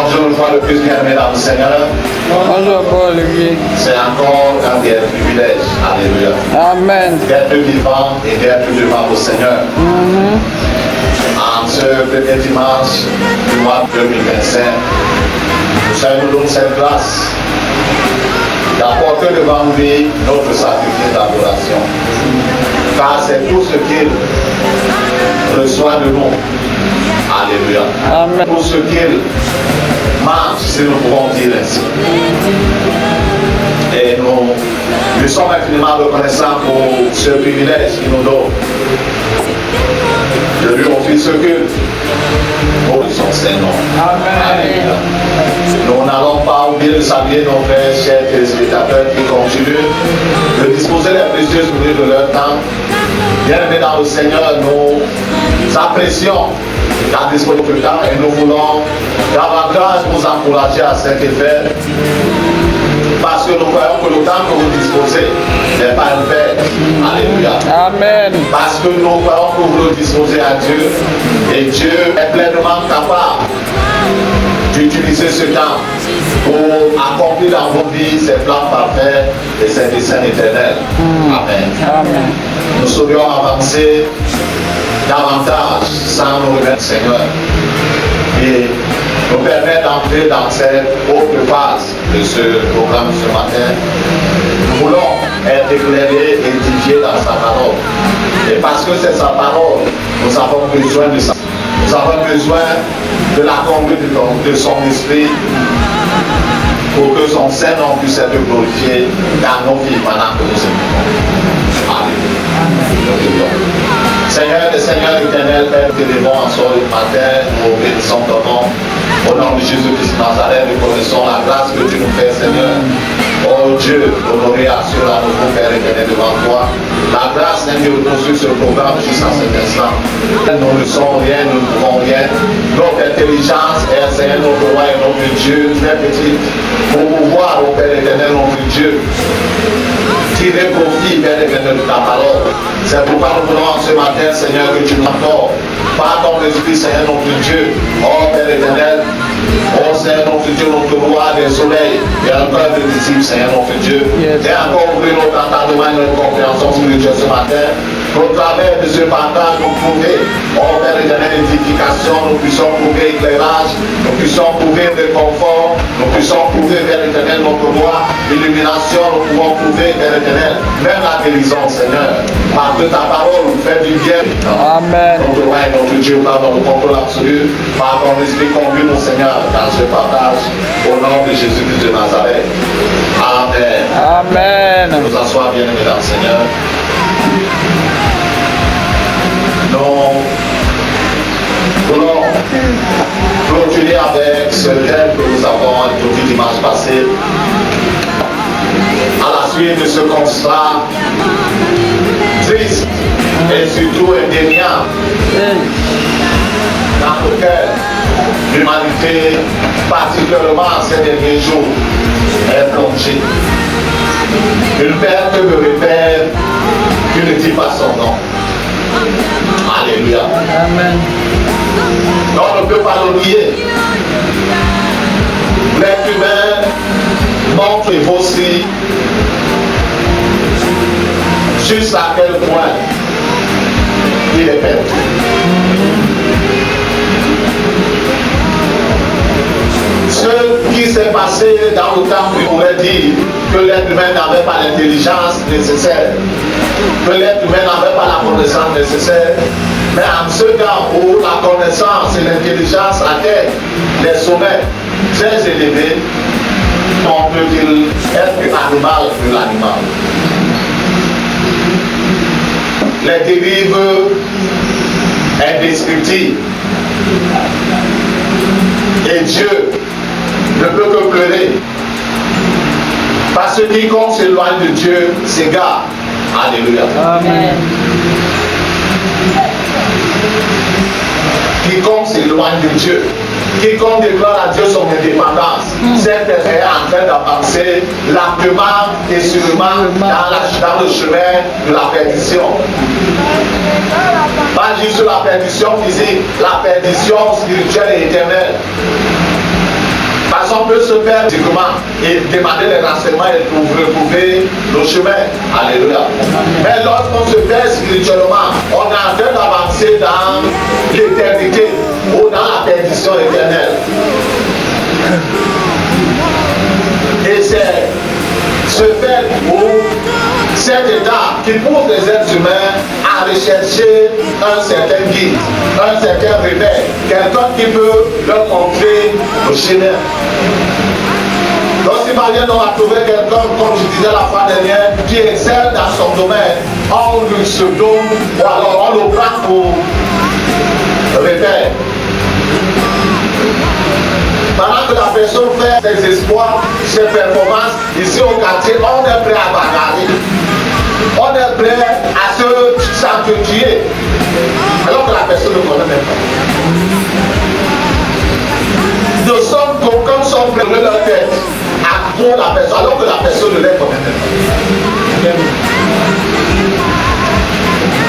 Bonjour une fois de plus, bien-aimés dans le Seigneur. Bonjour Paul-Olivier. C'est encore un des privilèges. Alléluia. Amen. D'être vivant et d'être devant le Seigneur. En ce premier dimanche du mois 2025, le Seigneur nous donne cette grâce d'apporter devant lui notre sacrifice d'adoration. Car c'est tout ce qu'il reçoit de nous. Alléluia. Amen. Tout ce qu'il mange, si nous pouvons dire ainsi. Et nous lui sommes infiniment reconnaissants pour ce privilège qu'il nous donne de lui offrir ce culte pour son Seigneur. Amen. Nous n'allons pas oublier de saluer nos frères, chers téléspectateurs qui continuent de disposer les précieuses minutes de leur temps. Bien-aimés dans le Seigneur, nous apprécions la disponibilité du temps et nous voulons davantage vous encourager à cet effet parce que nous croyons que le temps que vous disposez n'est pas une perte. Alléluia. Amen. Parce que nous croyons que vous le disposez à Dieu et Dieu est pleinement capable d'utiliser ce temps pour accomplir dans vos vies ses plans parfaits et ses desseins éternels. Amen. Amen. Nous saurions avancer davantage sans nous remettre Seigneur et nous permettre d'entrer dans cette autre phase de ce programme ce matin. Nous voulons être éclairés et édifiés dans sa parole. Et parce que c'est sa parole, nous avons besoin de ça. Nous avons besoin de la conduite de son esprit pour que son Seigneur puisse être glorifié dans nos vies pendant que nous écoutons. Alléluia. Seigneur et Seigneur éternel, Père, te levons en ce matin, nous bénissons ton nom. Au nom de Jésus-Christ de Nazareth, nous connaissons la grâce que tu nous fais, Seigneur. Oh Dieu, honoré à cela, nous pouvons faire éternel devant toi. La grâce, Seigneur, de poursuivre ce programme jusqu'à cet instant. Nous ne sommes rien, nous ne pouvons rien. Notre intelligence est, Seigneur, notre roi et notre Dieu, très petite, pour pouvoir, au Père éternel, notre Dieu, tirer profit, Père éternel, de ta parole. C'est pourquoi nous voulons ce matin, Seigneur, que tu nous accordes par ton esprit, Seigneur, notre Dieu. Oh Père éternel, oh Seigneur, notre Dieu, notre roi des soleils, et un cœur de disciples, Seigneur, notre Dieu. Yes. Et encore ouvrir notre entendement et notre compréhension spirituelle ce matin. Au travers de ce partage, nous trouver, oh Père éternel, édification, nous puissions trouver éclairage, nous puissions trouver réconfort, nous puissions trouver, Père éternel, notre roi, illumination, nous pouvons trouver, Père éternel, même la guérison, Seigneur. Parce que ta parole nous fait du bien. Amen. Notre roi et notre Dieu, par notre contrôle absolu, par ton esprit conduit, mon Seigneur, dans ce partage, au nom de Jésus-Christ de Nazareth. Amen. Amen. Nous asseoir bien aimés dans le Seigneur. Nous voulons clôturer avec ce thème que nous avons introduit dimanche passé. À la suite de ce constat triste et surtout indéniable dans le cœur, l'humanité, particulièrement ces derniers jours, est plongée. Une perte de repère qui ne dit pas son nom. Alléluia. Amen. On ne peut pas l'oublier. L'être humain montre aussi jusqu'à quel point il est perdu. Ce qui s'est passé dans le temps, on pourrait dire que l'être humain n'avait pas l'intelligence nécessaire, que l'être humain n'avait pas la connaissance nécessaire, mais en ce temps où la connaissance et l'intelligence atteignent des sommets très élevés, on peut dire être plus animal que l'animal. Les dérives indescriptibles. Et Dieu ne peut que pleurer. Parce que quiconque s'éloigne de Dieu s'égare. Alléluia. Amen. Quiconque s'éloigne de Dieu, quiconque déclare à Dieu son indépendance, cette personne est en train d'avancer lentement et sûrement dans le chemin de la perdition. Pas juste la perdition physique, la perdition spirituelle et éternelle. on peut se perdre et demander les renseignements et retrouver le chemin. Alléluia. Mais lorsqu'on se perd spirituellement, on est en train d'avancer dans l'éternité ou dans la perdition éternelle. Et c'est ce fait ou cet état qui pousse les êtres humains à rechercher un certain guide, un certain repère, quelqu'un qui peut leur montrer le chemin. Donc imagine on va trouver quelqu'un, comme je disais la fois dernière, qui excelle dans son domaine, on lui se donne, ou alors on le prend pour repère. Pendant que la personne fait ses espoirs, ses performances, ici au quartier, on est prêt à bagarrer. On est prêt à se s'entretuer. Alors que la personne ne connaît même pas. Nous sommes comme sont prêts de leur tête à pour la personne, alors que la personne ne les connaît même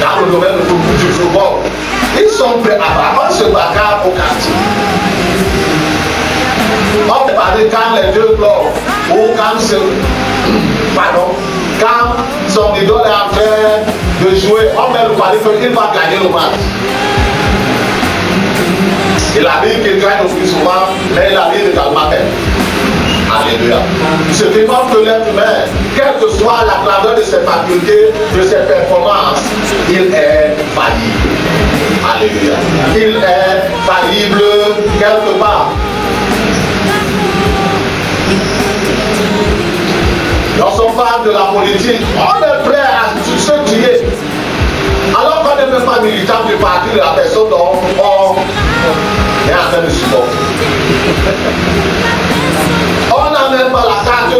pas. Dans le domaine du football, ils sont prêts à bagarrer. On se bagarre au quartier. On peut parler quand les deux clubs ou quand son idole est en train de jouer, on met le pari qu'il va gagner le match. Il arrive qu'il gagne le plus souvent, mais il arrive également même. Alléluia. Ce qui montre que l'être humain, quelle que soit la grandeur de ses facultés, de ses performances, il est faillible. Alléluia. Il est faillible quelque part. Lorsqu'on parle de la politique, on est prêt à se tuer. Alors qu'on n'est même pas militant du parti de la personne dont on est en train de supporter. On n'a même pas la carte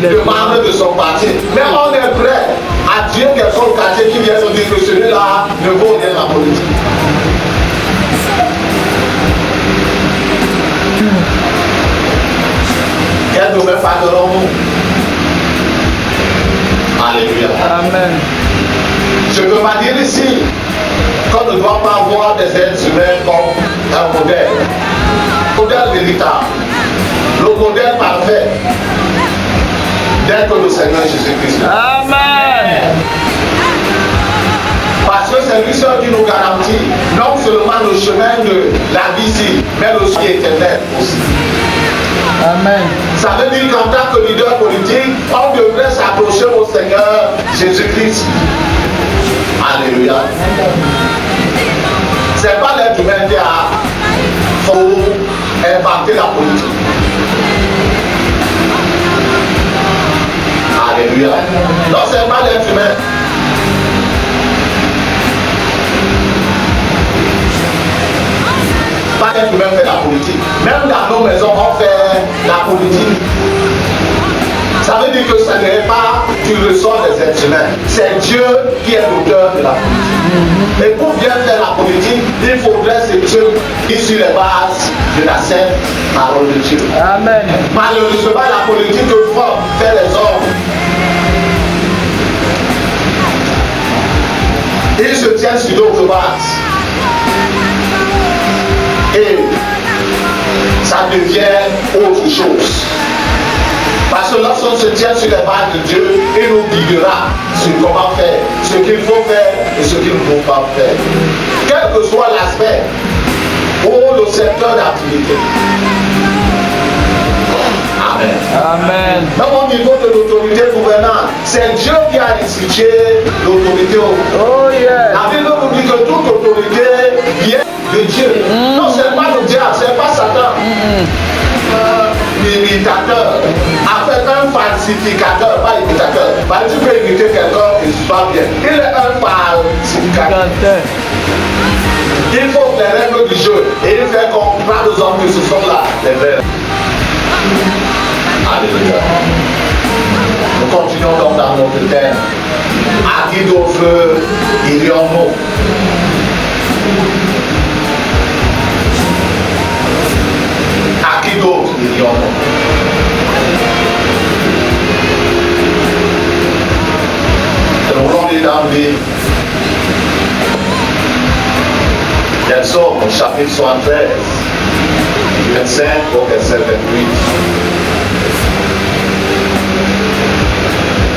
de membre de son parti. Mais on est prêt à tuer quelqu'un au quartier qui vient de dire que celui-là ne vaut rien la politique. Quel domaine parlerons-nous? Alléluia. Amen. Je peux pas dire ici qu'on ne doit pas voir des êtres humains comme un modèle. Modèle véritable. Le modèle parfait d'être le Seigneur Jésus-Christ. Amen. Parce que c'est lui seul qui nous garantit non seulement le chemin de la vie ici, mais le ciel éternel aussi. Amen. Ça veut dire qu'en tant que leader politique, on devrait s'approcher au Seigneur Jésus-Christ. Alléluia. C'est pas l'être humain qui a inventé la politique. Alléluia. Non, c'est pas l'être humain. Pas l'être humain fait la politique. Même dans nos maisons, on fait la politique. Ça veut dire que ce n'est pas du ressort des êtres humains. C'est Dieu qui est l'auteur de la politique. Et pour bien faire la politique, il faudrait se tenir sur les bases de la sainte parole de Dieu. Amen. Malheureusement, la politique que font fait les hommes. Ils se tiennent sur d'autres bases. Et ça devient autre chose. Parce que lorsqu'on se tient sur les bases de Dieu, il nous guidera sur comment faire, ce qu'il faut faire et ce qu'il ne faut pas faire. Quel que soit l'aspect ou le secteur d'activité. Amen. Amen. Même au niveau de l'autorité gouvernante, c'est Dieu qui a institué l'autorité. Oh yeah. La Bible nous dit que toute autorité vient de Dieu. Non, c'est pas le diable, c'est pas Satan. Imitateur, en fait un falsificateur, pas imitateur. Bah, tu peux imiter quelqu'un et tu vas bien. Il est un falsificateur. Il faut les règles du jeu et il fait comprendre aux hommes que ce sont là les vraies. Alléluia. Nous continuons donc dans notre thème. À qui d'autre irions-nous? À qui d'autre irions-nous? Nous voulons lire dans le livre des Psaumes, chapitre 73, 25 au verset 28.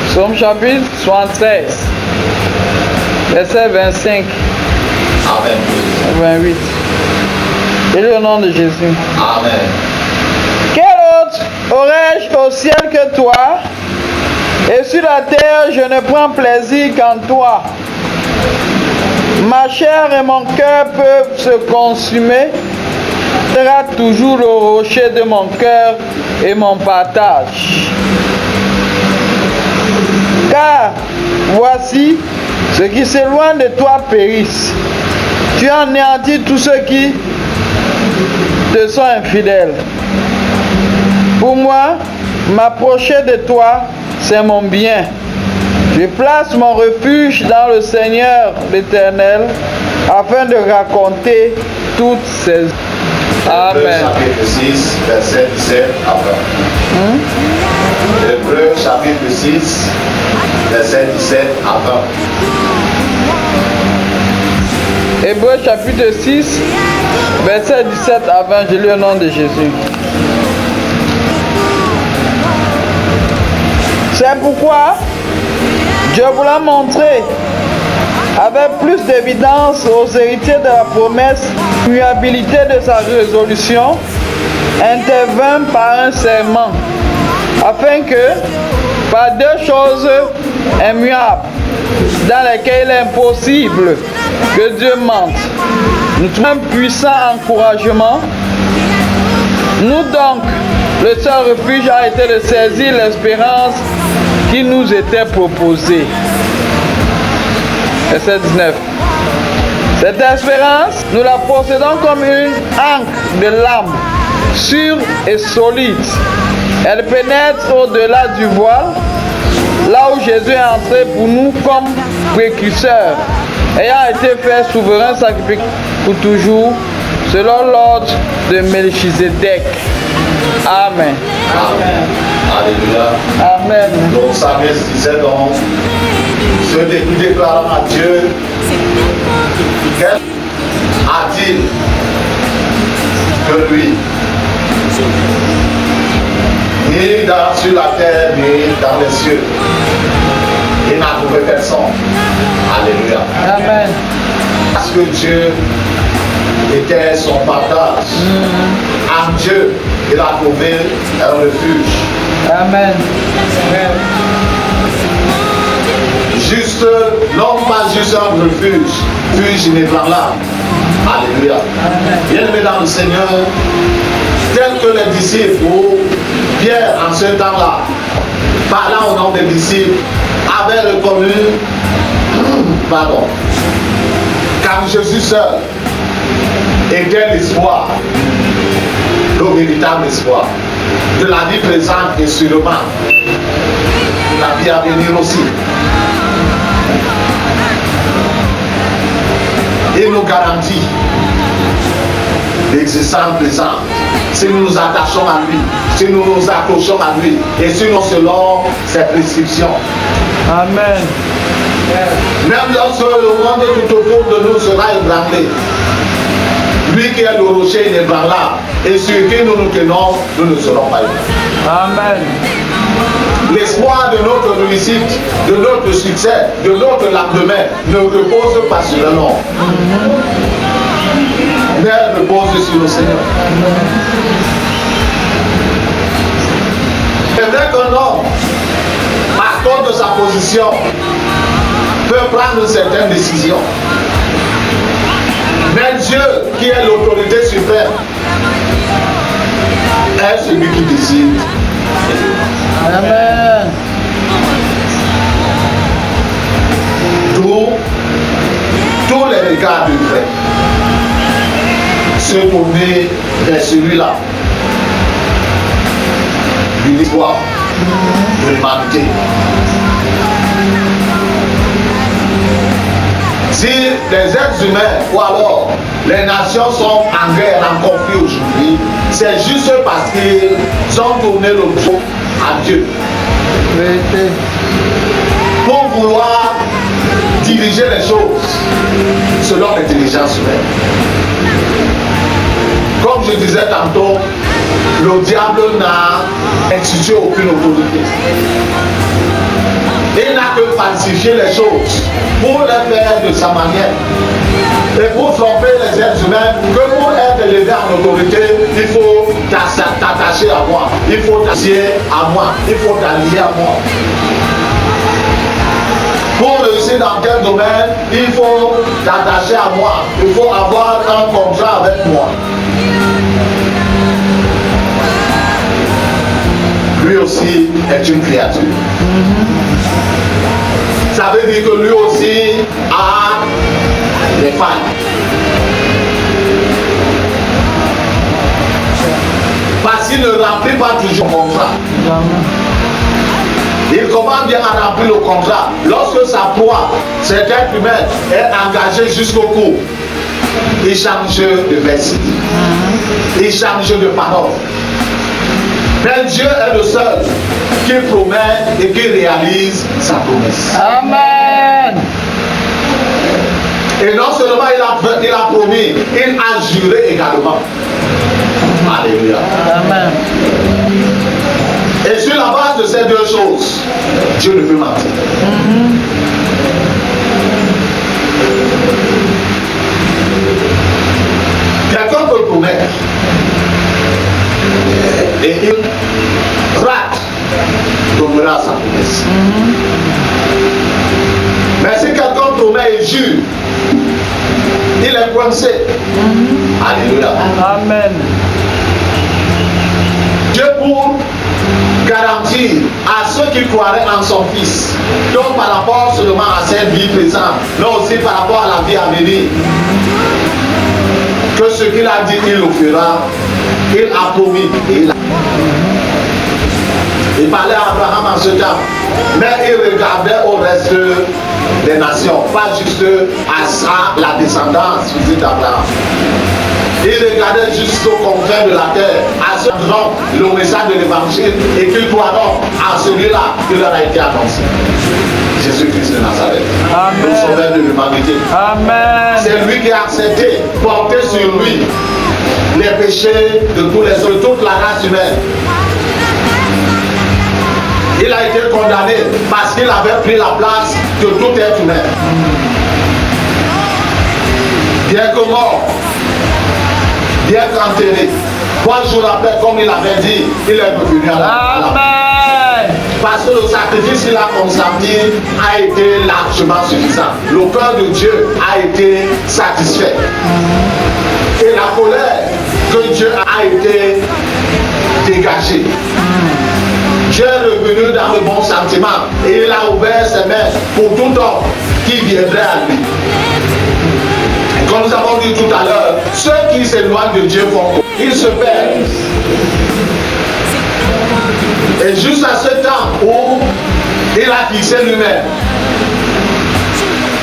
Psaume chapitre 73, verset 25 Amen. à 28. Et le nom de Jésus. Amen. Quel autre aurais-je au ciel que toi? Et sur la terre, je ne prends plaisir qu'en toi. Ma chair et mon cœur peuvent se consumer. Tu seras toujours le rocher de mon cœur et mon partage. Car voici, ceux qui s'éloignent de toi périssent. Tu anéantis tous ceux qui te sont infidèles. Pour moi, m'approcher de toi, c'est mon bien. Je place mon refuge dans le Seigneur l'Éternel afin de raconter toutes ses... Hébreux Amen. chapitre 6, verset 17 à 20. Hébreux chapitre 6, verset 17 à 20. Hébreux chapitre 6, verset 17 à 20, je lis au nom de Jésus. C'est pourquoi je voulais montrer avec plus d'évidence aux héritiers de la promesse l'immuabilité de sa résolution intervint par un serment, afin que, par deux choses immuables, dans lesquelles il est impossible que Dieu mente, nous trouvons un puissant encouragement. Nous donc, le seul refuge a été de saisir l'espérance qui nous était proposée. Verset 19. Cette espérance, nous la possédons comme une ancre de l'âme, sûre et solide. Elle pénètre au-delà du voile, là où Jésus est entré pour nous comme précurseur, ayant été fait souverain sacrificateur pour toujours, selon l'ordre de Melchizedek. Amen. Amen. Alléluia. Amen. Donc, Psalmiste disait donc, ceux qui déclarent à Dieu, quel a-t-il que lui? Ni sur la terre, ni dans les cieux. Il n'a trouvé personne. Alléluia. Amen. Parce que Dieu était son partage. En Dieu, il a trouvé un refuge. Amen. Juste, non pas juste un refuge inébranlable. Alléluia. Bien-aimé dans le Seigneur, tel que les disciples ou Pierre en ce temps-là, parlant au nom des disciples, avait reconnu, car Jésus seul était l'espoir, le véritable espoir de la vie présente et sûrement de la vie à venir aussi. Il nous garantit l'existence présente si nous nous attachons à lui, si nous nous accrochons à lui et sinon selon ses prescriptions. Amen. Même lorsque le monde tout autour de nous sera ébranlé, lui qui est le rocher inébranlable et sur qui nous nous tenons, nous ne serons pas ébranlés. Amen. L'espoir de notre réussite, de notre succès, de notre lendemain ne repose pas sur le nom, mais repose sur le Seigneur. C'est vrai qu'un homme, à cause de sa position, peut prendre certaines décisions. Mais Dieu, qui est l'autorité suprême, est celui qui décide. Amen. Tous les regards du vrai se tourner vers celui-là, de l'histoire de l'humanité. Si les êtres humains ou alors les nations sont en guerre, en conflit aujourd'hui, c'est juste parce qu'ils ont tourné le dos à Dieu. Vérité. Pour vouloir diriger les choses selon l'intelligence humaine. Comme je disais tantôt, le diable n'a institué aucune autorité. Il n'a que falsifié les choses pour les faire de sa manière. Et pour tromper les êtres humains, que pour être élevé en autorité, il faut t'attacher à moi, il faut t'attacher à moi, il faut t'allier à moi. Pour réussir dans quel domaine, il faut t'attacher à moi, il faut avoir un contrat avec moi. Lui aussi est une créature. Ça veut dire que lui aussi a des failles. Parce qu'il ne remplit pas toujours le contrat. Il commence bien à remplir le contrat. Lorsque sa proie, cet être humain, est engagé jusqu'au cou, il change de verset. Il change de parole. Mais Dieu est le seul qui promet et qui réalise sa promesse. Amen. Et non seulement il a promis, il a juré également. Alléluia. Amen. Et sur la base de ces deux choses, Dieu ne peut mentir. Quelqu'un peut promettre et il rate, tombera sa promesse. Mais si quelqu'un promet et jure, il est coincé. Alléluia. Amen. Dieu pour garantir à ceux qui croiraient en son Fils, donc par rapport seulement à cette vie présente, mais aussi par rapport à la vie à venir, que ce qu'il a dit, il le fera, il a promis, et il a. Il parlait à Abraham en ce temps, mais il regardait au reste des nations, pas juste à la descendance physique d'Abraham. Il regardait jusqu'aux confins de la terre, à ceux qui ont le message de l'évangile et qui croiront à celui-là qui leur a été annoncé. Jésus-Christ de Nazareth, le sauveur de l'humanité. Amen. C'est lui qui a accepté porter sur lui les péchés de tous les autres, de toute la race humaine. Il a été condamné parce qu'il avait pris la place de tout être humain. Bien que mort, bien qu'enterré, 3 jours après, comme il avait dit, il est revenu à la Amen. Parce que le sacrifice qu'il a consacré a été largement suffisant. Le cœur de Dieu a été satisfait. Et la colère que Dieu a été dégagée. Dieu est revenu dans le bon sentiment et il a ouvert ses mains pour tout homme qui viendrait à lui. Comme nous avons dit tout à l'heure, ceux qui s'éloignent de Dieu font, ils se perdent. Et jusqu'à ce temps où il a fixé lui-même,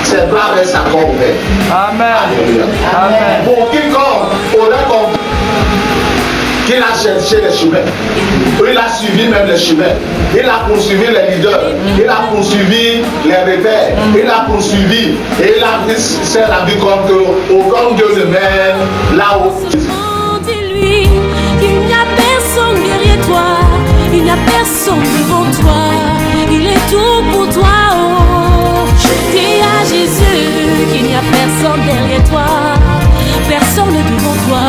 ses bras restent encore ouverts. Amen. Alléluia. Amen. Pour quiconque aurait compris qu'il a cherché les chemins, il a suivi même les chemins, il a poursuivi les leaders, il a poursuivi les repères, il a poursuivi et il a s'est rendu compte qu'aucun Dieu ne mène là où. Dis-lui qu'il n'y a personne derrière toi, il n'y a personne devant toi, il est tout pour toi. Oh, dis à Jésus qu'il n'y a personne derrière toi, personne devant toi.